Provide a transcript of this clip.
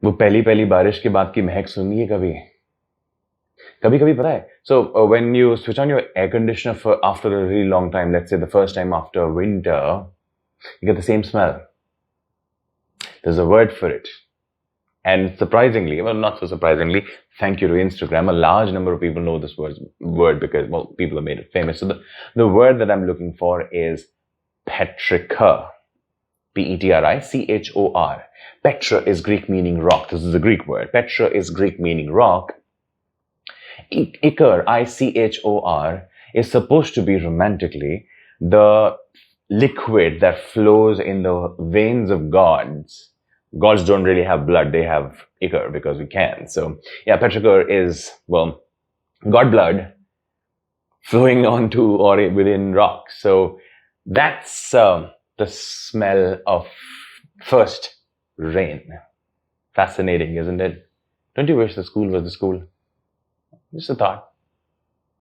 वो पहली पहली बारिश के बाद की महक सुनी है कभी? कभी कभी पता है, so when you switch on your air conditioner for after a really long time, let's say the first time after winter, you get the same smell. There's a word for it. And surprisingly, well, not so surprisingly, thank you to Instagram, a large number of people know this word because, well, people have made it famous. So the word that I'm looking for is Petrichor. P-E-T-R-I-C-H-O-R. Petra is Greek meaning rock. This is a Greek word. Petra is Greek meaning rock. Ichor, I-C-H-O-R, is supposed to be romantically the liquid that flows in the veins of gods. Gods don't really have blood, they have ichor because we can. So yeah, Petrichor is, well, god blood flowing onto or within rocks. So that's the smell of first rain. Fascinating, isn't it? Don't you wish the school was the school? Just a thought.